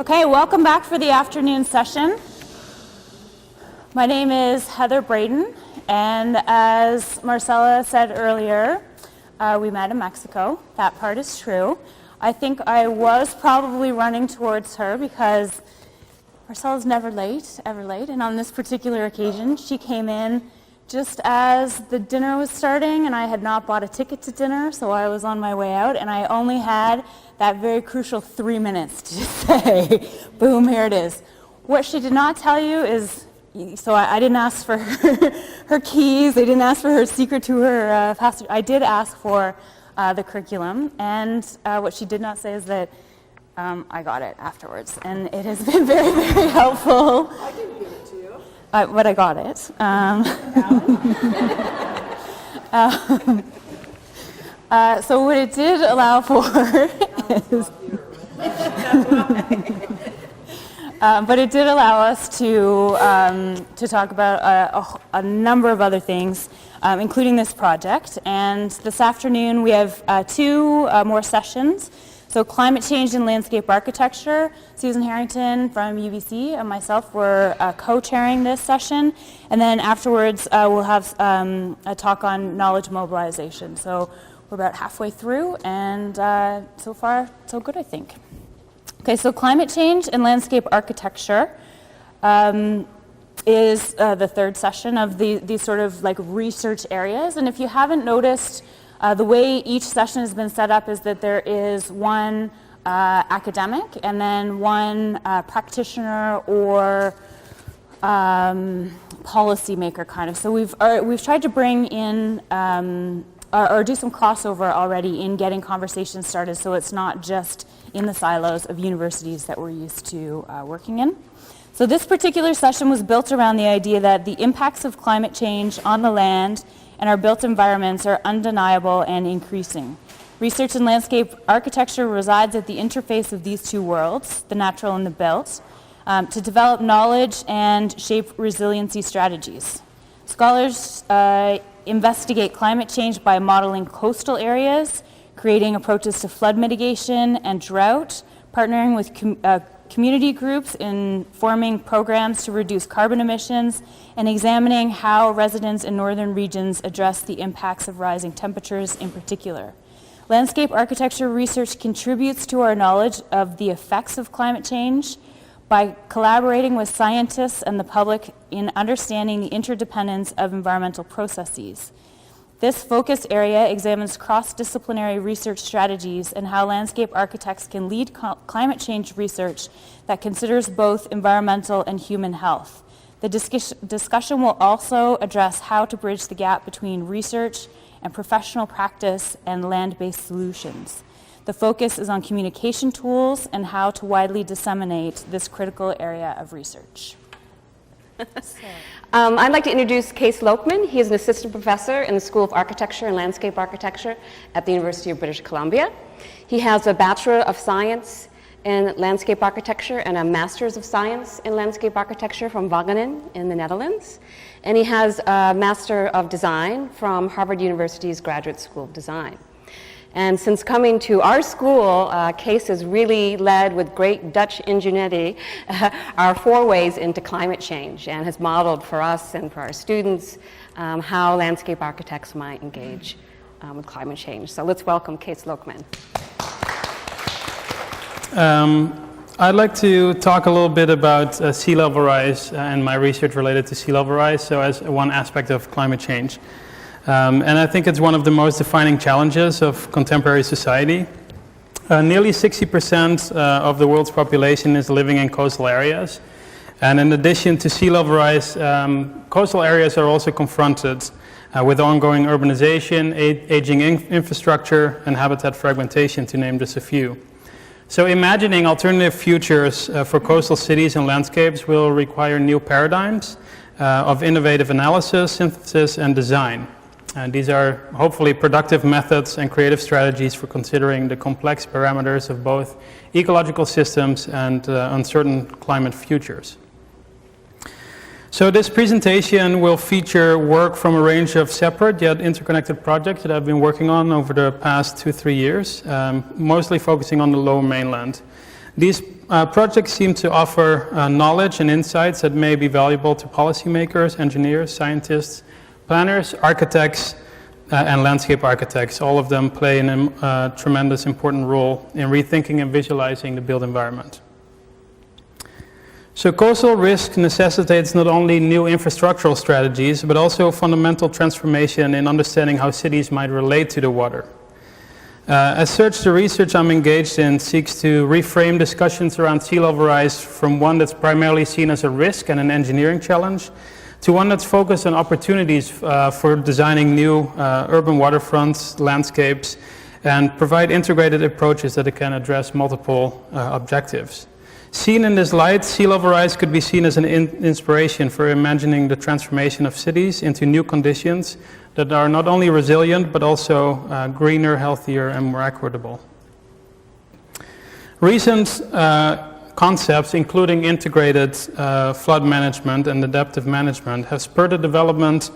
Okay, welcome back for the afternoon session. My name is Heather Braiden, and as Marcella said earlier, we met in Mexico. That part is true. I think I was probably running towards her because Marcella's never late, ever late, and on this particular occasion, she came in just as the dinner was starting, and I had not bought a ticket to dinner, so I was on my way out, and I only had that very crucial 3 minutes to just say, boom, here it is. What she did not tell you is, so I didn't ask for her keys, I didn't ask for her secret to her pastor. I did ask for the curriculum, and what she did not say is that I got it afterwards, and it has been very, very helpful. I didn't give it to you. But I got it. So what it did allow for is, but it did allow us to talk about a number of other things, including this project. And this afternoon we have two more sessions. So climate change and landscape architecture. Susan Harrington from UBC and myself were co-chairing this session. And then afterwards we'll have a talk on knowledge mobilization. So we're about halfway through, and so far so good, I think. Okay, so climate change and landscape architecture is the third session of these sort of like research areas. And if you haven't noticed, the way each session has been set up is that there is one academic and then one practitioner or policymaker kind of. So we've tried to bring in or do some crossover already in getting conversations started, so it's not just in the silos of universities that we're used to working in. So this particular session was built around the idea that the impacts of climate change on the land and our built environments are undeniable and increasing. Research in landscape architecture resides at the interface of these two worlds, the natural and the built, to develop knowledge and shape resiliency strategies. Scholars investigate climate change by modeling coastal areas, creating approaches to flood mitigation and drought, partnering with community groups in forming programs to reduce carbon emissions, and examining how residents in northern regions address the impacts of rising temperatures in particular. Landscape architecture research contributes to our knowledge of the effects of climate change by collaborating with scientists and the public in understanding the interdependence of environmental processes. This focus area examines cross-disciplinary research strategies and how landscape architects can lead climate change research that considers both environmental and human health. The discussion will also address how to bridge the gap between research and professional practice and land-based solutions. The focus is on communication tools and how to widely disseminate this critical area of research. I'd like to introduce Kees Lokman. He is an assistant professor in the School of Architecture and Landscape Architecture at the University of British Columbia. He has a Bachelor of Science in Landscape Architecture and a Master's of Science in Landscape Architecture from Wageningen in the Netherlands. And he has a Master of Design from Harvard University's Graduate School of Design. And since coming to our school, Kees has really led with great Dutch ingenuity our forays into climate change and has modeled for us and for our students how landscape architects might engage with climate change. So let's welcome Kees Lokman. I'd like to talk a little bit about sea level rise and my research related to sea level rise, so as one aspect of climate change. And I think it's one of the most defining challenges of contemporary society. Nearly 60% of the world's population is living in coastal areas. And in addition to sea level rise, coastal areas are also confronted with ongoing urbanization, aging infrastructure, and habitat fragmentation, to name just a few. So imagining alternative futures for coastal cities and landscapes will require new paradigms of innovative analysis, synthesis, and design. And these are hopefully productive methods and creative strategies for considering the complex parameters of both ecological systems and uncertain climate futures. So this presentation will feature work from a range of separate yet interconnected projects that I've been working on over the past 2-3 years, mostly focusing on the Lower Mainland. These projects seem to offer knowledge and insights that may be valuable to policymakers, engineers, scientists, planners, architects, and landscape architects. All of them play a tremendous important role in rethinking and visualizing the built environment. So coastal risk necessitates not only new infrastructural strategies, but also fundamental transformation in understanding how cities might relate to the water. As such, the research I'm engaged in seeks to reframe discussions around sea level rise from one that's primarily seen as a risk and an engineering challenge to one that's focused on opportunities for designing new urban waterfronts, landscapes, and provide integrated approaches that can address multiple objectives. Seen in this light, sea level rise could be seen as an inspiration for imagining the transformation of cities into new conditions that are not only resilient, but also greener, healthier, and more equitable. Recent concepts, including integrated flood management and adaptive management, have spurred the development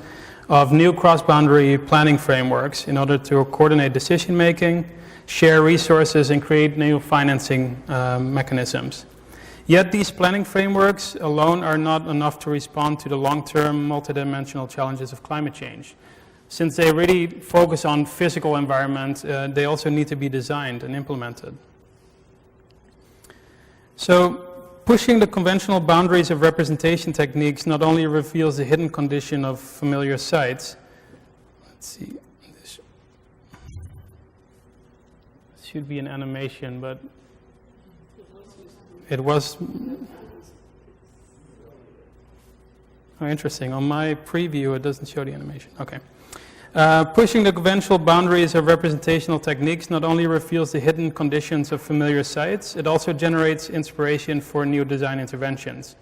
of new cross-boundary planning frameworks in order to coordinate decision-making, share resources, and create new financing mechanisms. Yet these planning frameworks alone are not enough to respond to the long-term multidimensional challenges of climate change. Since they really focus on physical environment, they also need to be designed and implemented. So pushing the conventional boundaries of representation techniques not only reveals the hidden condition of familiar sites. Let's see, this should be an animation, but it was, oh, interesting. On my preview, it doesn't show the animation. Okay. Pushing the conventional boundaries of representational techniques not only reveals the hidden conditions of familiar sites, it also generates inspiration for new design interventions.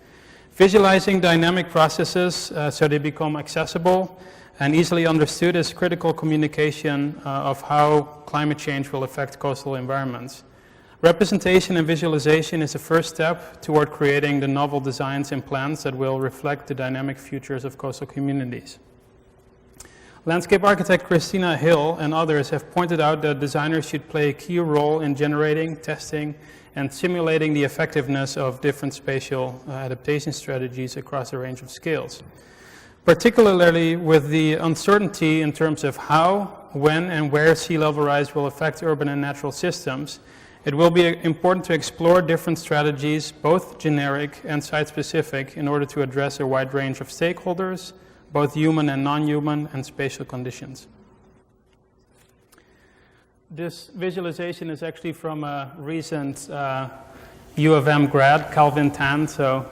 Visualizing dynamic processes so they become accessible and easily understood is critical communication of how climate change will affect coastal environments. Representation and visualization is the first step toward creating the novel designs and plans that will reflect the dynamic futures of coastal communities. Landscape architect Christina Hill and others have pointed out that designers should play a key role in generating, testing, and simulating the effectiveness of different spatial adaptation strategies across a range of scales. Particularly with the uncertainty in terms of how, when, and where sea level rise will affect urban and natural systems, it will be important to explore different strategies, both generic and site-specific, in order to address a wide range of stakeholders, both human and non-human, and spatial conditions. This visualization is actually from a recent U of M grad, Calvin Tan, so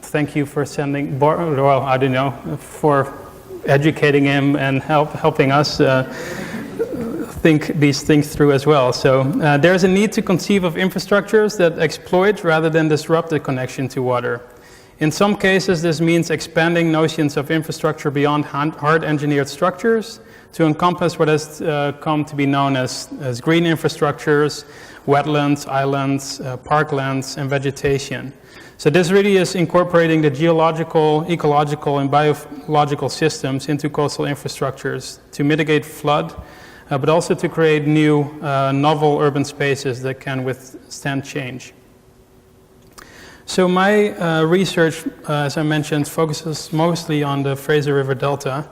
thank you for sending, well, I don't know, for educating him and helping us think these things through as well. So there's a need to conceive of infrastructures that exploit rather than disrupt the connection to water. In some cases, this means expanding notions of infrastructure beyond hard engineered structures to encompass what has come to be known as green infrastructures, wetlands, islands, parklands, and vegetation. So this really is incorporating the geological, ecological, and biological systems into coastal infrastructures to mitigate flood, but also to create new, novel urban spaces that can withstand change. So my research, as I mentioned, focuses mostly on the Fraser River Delta,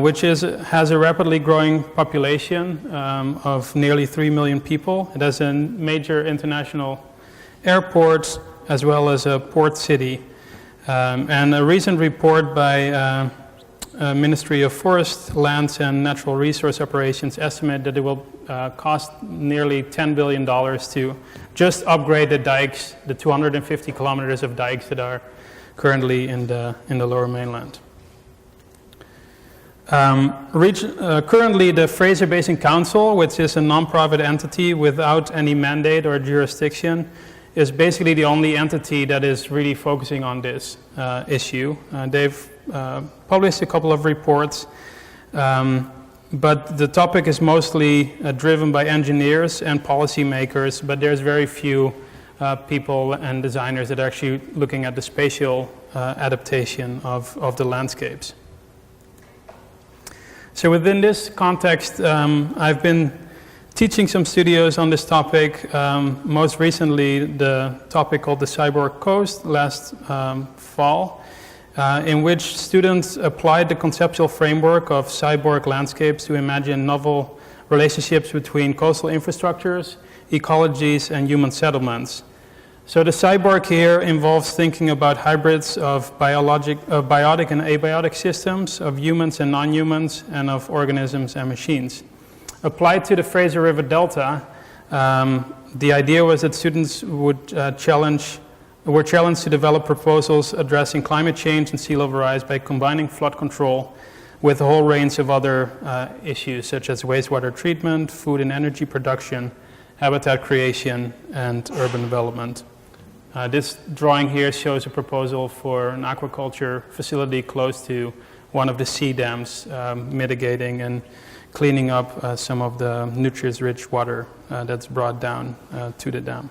which has a rapidly growing population of nearly 3 million people. It has a major international airport as well as a port city. And a recent report by Ministry of Forest, Lands and Natural Resource Operations estimate that it will cost nearly $10 billion to just upgrade the dikes, the 250 kilometers of dikes that are currently in the Lower Mainland. Currently, the Fraser Basin Council, which is a non-profit entity without any mandate or jurisdiction, is basically the only entity that is really focusing on this issue. They've published a couple of reports, but the topic is mostly driven by engineers and policymakers, but there's very few people and designers that are actually looking at the spatial adaptation of the landscapes. So within this context, I've been teaching some studios on this topic. Most recently, the topic called the Cyborg Coast last fall, in which students applied the conceptual framework of cyborg landscapes to imagine novel relationships between coastal infrastructures, ecologies, and human settlements. So the cyborg here involves thinking about hybrids of biotic and abiotic systems, of humans and non-humans, and of organisms and machines. Applied to the Fraser River Delta, the idea was that students were challenged to develop proposals addressing climate change and sea level rise by combining flood control with a whole range of other issues, such as wastewater treatment, food and energy production, habitat creation, and urban development. This drawing here shows a proposal for an aquaculture facility close to one of the sea dams, mitigating and cleaning up some of the nutrient-rich water that's brought down to the dam.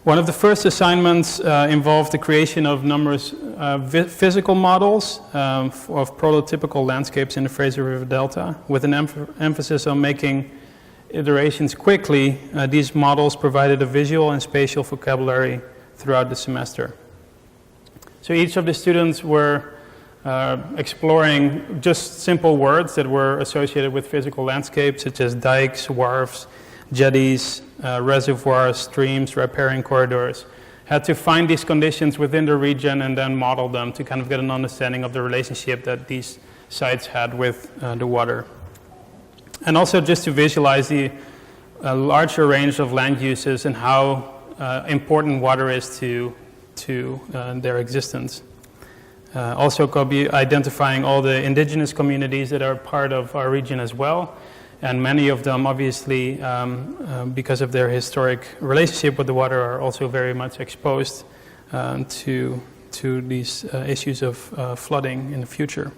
One of the first assignments involved the creation of numerous physical models of prototypical landscapes in the Fraser River Delta, with an emphasis on making iterations quickly. These models provided a visual and spatial vocabulary throughout the semester. So each of the students were exploring just simple words that were associated with physical landscapes, such as dikes, wharves, jetties, reservoirs, streams, riparian corridors. Had to find these conditions within the region and then model them to kind of get an understanding of the relationship that these sites had with the water. And also just to visualize the larger range of land uses and how important water is to their existence. Also could be identifying all the indigenous communities that are part of our region as well. And many of them, obviously, because of their historic relationship with the water, are also very much exposed to these issues of flooding in the future,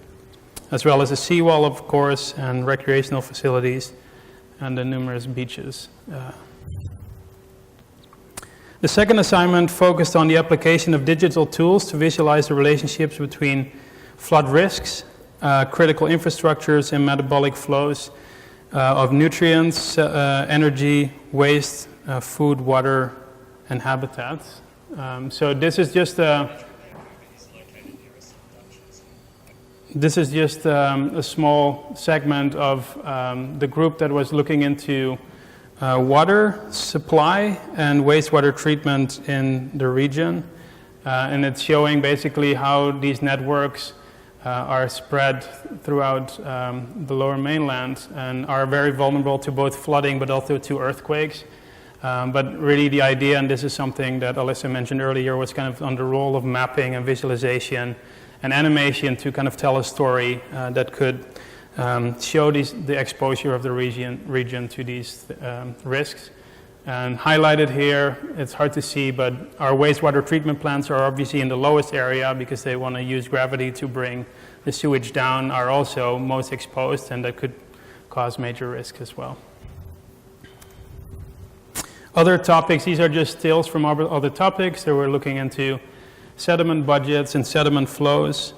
as well as a seawall, of course, and recreational facilities, and the numerous beaches. The second assignment focused on the application of digital tools to visualize the relationships between flood risks, critical infrastructures, and metabolic flows of nutrients, energy, waste, food, water, and habitats. So this is just a small segment of the group that was looking into water supply and wastewater treatment in the region. And it's showing basically how these networks are spread throughout the lower mainland and are very vulnerable to both flooding but also to earthquakes. But really the idea, and this is something that Alyssa mentioned earlier, was kind of on the role of mapping and visualization and animation to kind of tell a story that could show the exposure of the region to these risks. And highlighted here, it's hard to see, but our wastewater treatment plants are obviously in the lowest area because they want to use gravity to bring the sewage down, are also most exposed, and that could cause major risk as well. Other topics, these are just stills from other topics that we're looking into: sediment budgets and sediment flows,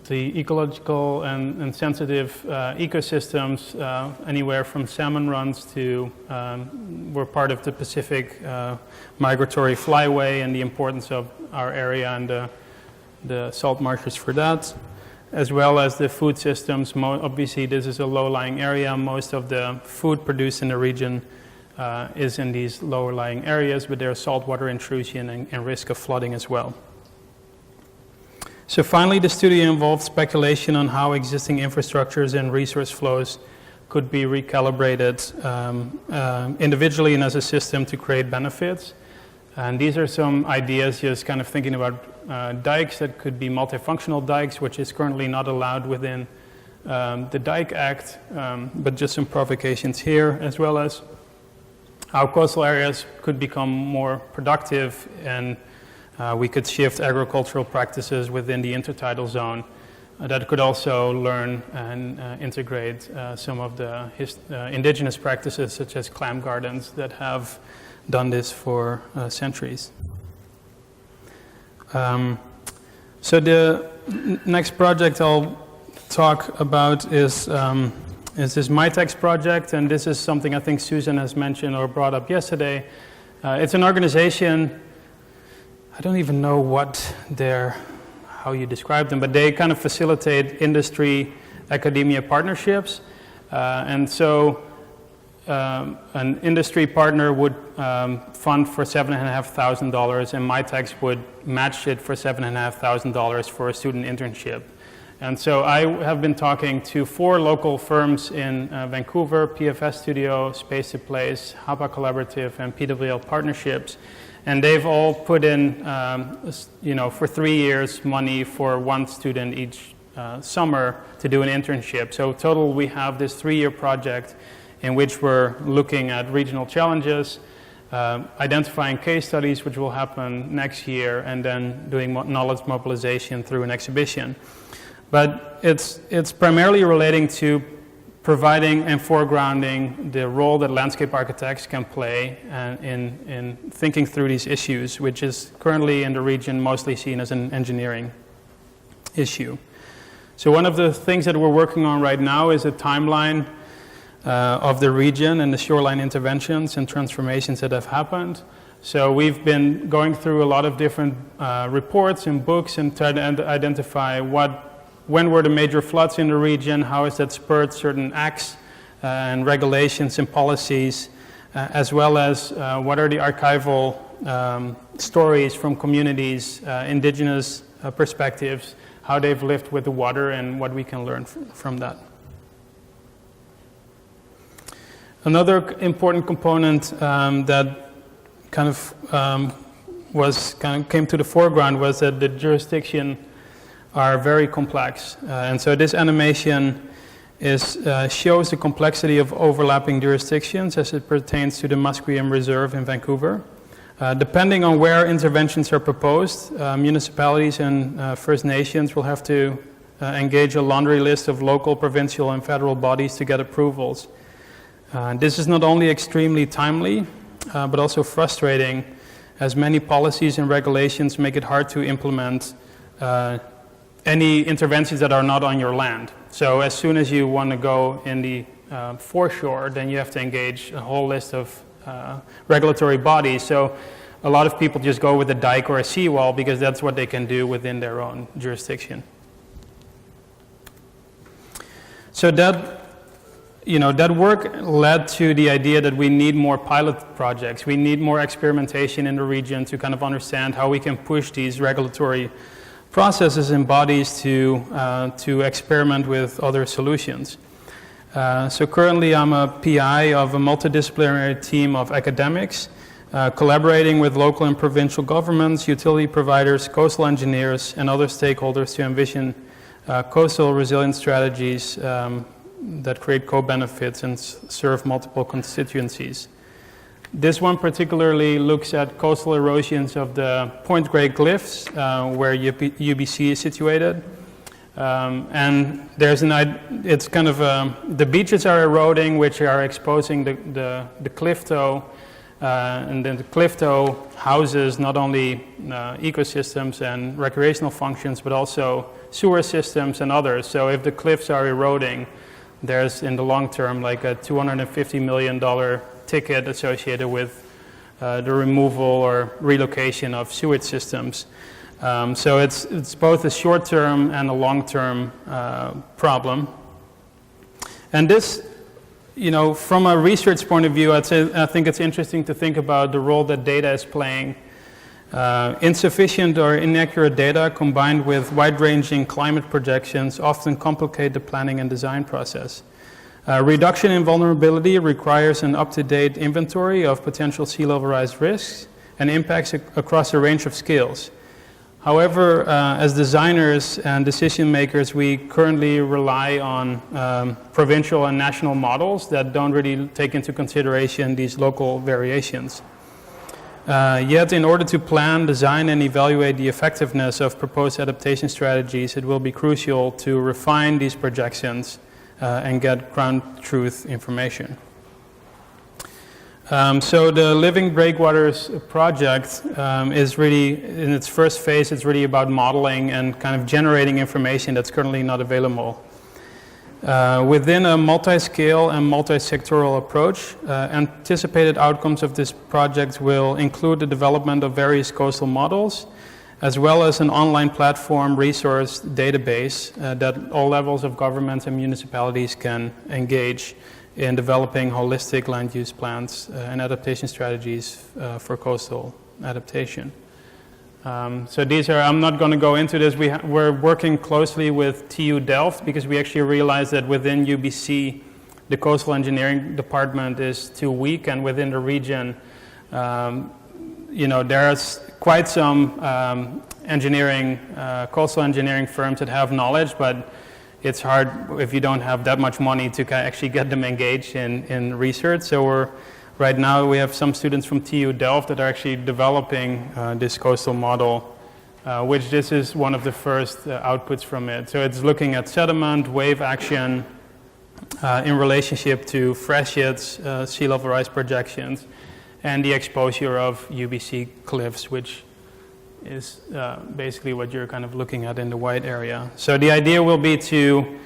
the ecological and sensitive ecosystems, anywhere from salmon runs to we're part of the Pacific migratory flyway and the importance of our area and the salt marshes for that, as well as the food systems. Obviously, this is a low-lying area. Most of the food produced in the region is in these lower-lying areas, but there's saltwater intrusion and risk of flooding as well. So finally, the study involved speculation on how existing infrastructures and resource flows could be recalibrated individually and as a system to create benefits. And these are some ideas, just kind of thinking about dikes that could be multifunctional dikes, which is currently not allowed within the Dike Act, but just some provocations here, as well as how coastal areas could become more productive, and we could shift agricultural practices within the intertidal zone that could also learn and integrate some of the indigenous practices, such as clam gardens, that have done this for centuries. So the next project I'll talk about is is this MyTex project, and this is something I think Susan has mentioned or brought up yesterday. It's an organization, I don't even know how you describe them, but they kind of facilitate industry-academia partnerships. And so an industry partner would fund for $7,500, and MyTex would match it for $7,500 for a student internship. And so I have been talking to 4 local firms in Vancouver: PFS Studio, Space to Place, HAPA Collaborative, and PWL Partnerships. And they've all put in, for 3 years, money for 1 student each summer to do an internship. So total, we have this 3-year project in which we're looking at regional challenges, identifying case studies, which will happen next year, and then doing knowledge mobilization through an exhibition. But it's primarily relating to providing and foregrounding the role that landscape architects can play in thinking through these issues, which is currently in the region mostly seen as an engineering issue. So one of the things that we're working on right now is a timeline of the region and the shoreline interventions and transformations that have happened. So we've been going through a lot of different reports and books and trying to identify when were the major floods in the region, how has that spurred certain acts and regulations and policies, as well as what are the archival stories from communities, indigenous perspectives, how they've lived with the water and what we can learn from that. Another important component that came to the foreground was that the jurisdiction are very complex, and so this animation shows the complexity of overlapping jurisdictions as it pertains to the Musqueam Reserve in Vancouver. Depending on where interventions are proposed, municipalities and First Nations will have to engage a laundry list of local, provincial, and federal bodies to get approvals. This is not only extremely timely, but also frustrating, as many policies and regulations make it hard to implement any interventions that are not on your land. So as soon as you want to go in the foreshore, then you have to engage a whole list of regulatory bodies. So a lot of people just go with a dike or a seawall because that's what they can do within their own jurisdiction. So that work led to the idea that we need more pilot projects. We need more experimentation in the region to kind of understand how we can push these regulatory processes and bodies to experiment with other solutions. So currently I'm a PI of a multidisciplinary team of academics, collaborating with local and provincial governments, utility providers, coastal engineers, and other stakeholders to envision coastal resilience strategies that create co-benefits and serve multiple constituencies. This one particularly looks at coastal erosions of the Point Grey Cliffs, where UBC is situated. And it's kind of, the beaches are eroding, which are exposing the cliff toe, and then the cliff toe houses not only ecosystems and recreational functions, but also sewer systems and others. So if the cliffs are eroding, there's in the long term like a $250 million ticket associated with the removal or relocation of sewage systems. So it's both a short-term and a long-term problem. And this, from a research point of view, I think it's interesting to think about the role that data is playing. Insufficient or inaccurate data combined with wide-ranging climate projections often complicate the planning and design process. Reduction in vulnerability requires an up-to-date inventory of potential sea level rise risks and impacts across a range of scales. However, as designers and decision makers, we currently rely on provincial and national models that don't really take into consideration these local variations. Yet, in order to plan, design, and evaluate the effectiveness of proposed adaptation strategies, it will be crucial to refine these projections and get ground truth information. So the Living Breakwaters project is really, in its first phase, it's really about modeling and kind of generating information that's currently not available. Within a multi-scale and multi-sectoral approach, anticipated outcomes of this project will include the development of various coastal models, as well as an online platform resource database that all levels of governments and municipalities can engage in developing holistic land use plans and adaptation strategies for coastal adaptation. So these are, I'm not going to go into this, we're working closely with TU Delft because we actually realized that within UBC the coastal engineering department is too weak, and within the region there's quite some coastal engineering firms that have knowledge, but it's hard if you don't have that much money to actually get them engaged in research. So right now we have some students from TU Delft that are actually developing this coastal model, which this is one of the first outputs from it. So it's looking at sediment, wave action in relationship to freshets, sea level rise projections, and the exposure of UBC cliffs, which is basically what you're kind of looking at in the white area. So the idea will be to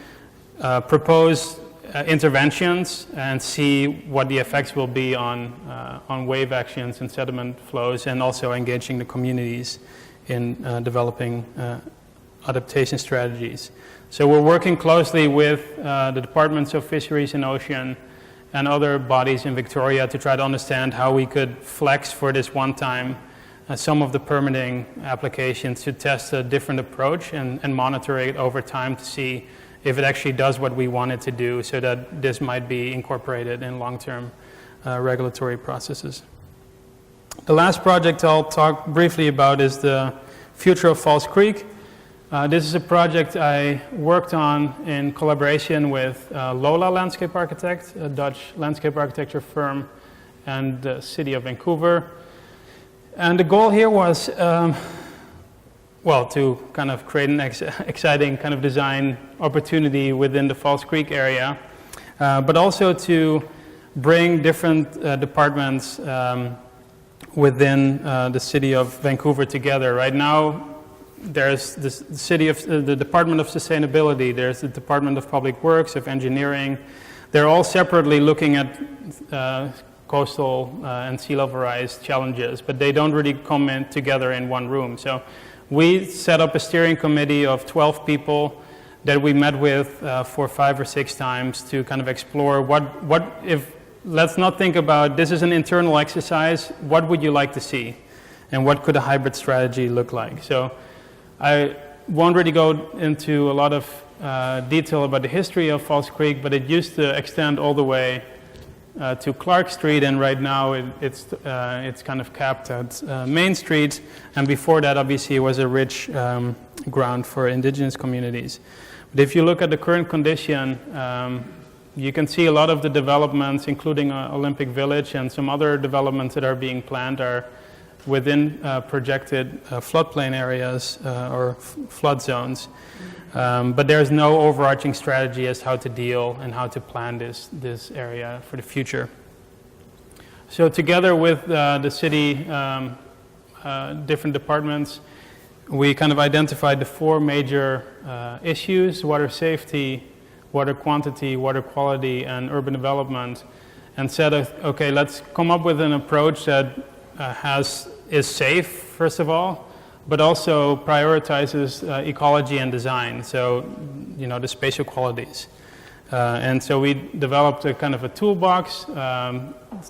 propose interventions and see what the effects will be on wave actions and sediment flows, and also engaging the communities in developing adaptation strategies. So we're working closely with the Departments of Fisheries and Ocean and other bodies in Victoria to try to understand how we could flex for this one time some of the permitting applications to test a different approach and monitor it over time to see if it actually does what we want it to do, so that this might be incorporated in long-term regulatory processes. The last project I'll talk briefly about is the future of False Creek. This is a project I worked on in collaboration with Lola Landscape Architect, a Dutch landscape architecture firm, and the city of Vancouver. And the goal here was, to kind of create an exciting kind of design opportunity within the False Creek area, but also to bring different departments within the city of Vancouver together. Right now, there's the Department of Sustainability, there's the Department of Public Works, of Engineering. They're all separately looking at coastal and sea level rise challenges, but they don't really come in together in one room. So we set up a steering committee of 12 people that we met with for 5 or 6 times to kind of explore what if, let's not think about this is an internal exercise, what would you like to see? And what could a hybrid strategy look like? So I won't really go into a lot of detail about the history of False Creek, but it used to extend all the way to Clark Street, and right now it's kind of capped at Main Street, and before that obviously it was a rich ground for indigenous communities. But if you look at the current condition, you can see a lot of the developments, including Olympic Village and some other developments that are being planned, are within projected floodplain areas or flood zones. But there's no overarching strategy as how to deal and how to plan this area for the future. So together with the city, different departments, we kind of identified the 4 major issues: water safety, water quantity, water quality, and urban development, and said, okay, let's come up with an approach that is safe, first of all, but also prioritizes ecology and design, so the spatial qualities. And so we developed a kind of a toolbox,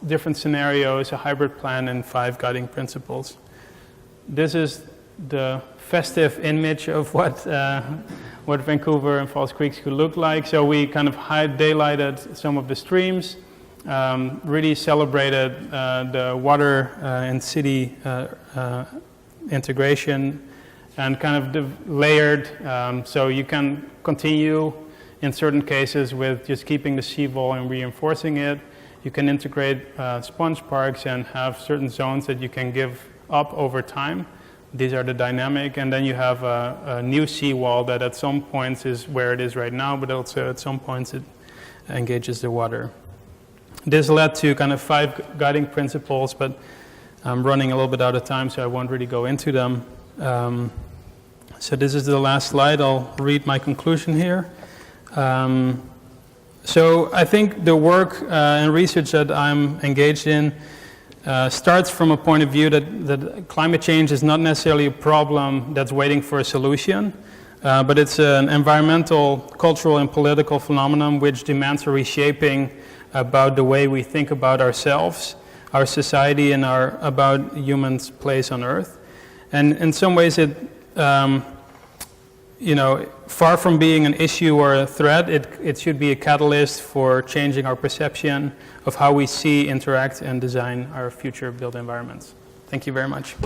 different scenarios, a hybrid plan, and 5 guiding principles. This is the festive image of what Vancouver and False Creek could look like. So we kind of daylighted some of the streams, really celebrated the water and city integration, and kind of layered, so you can continue in certain cases with just keeping the seawall and reinforcing it. You can integrate sponge parks and have certain zones that you can give up over time. These are the dynamic, and then you have a new seawall that at some points is where it is right now, but also at some points it engages the water. This led to kind of 5 guiding principles, but I'm running a little bit out of time, so I won't really go into them. So this is the last slide. I'll read my conclusion here. So I think the work and research that I'm engaged in starts from a point of view that climate change is not necessarily a problem that's waiting for a solution, but it's an environmental, cultural, and political phenomenon which demands a reshaping about the way we think about ourselves, our society, and about humans' place on Earth. And in some ways, it, far from being an issue or a threat, it should be a catalyst for changing our perception of how we see, interact, and design our future built environments. Thank you very much.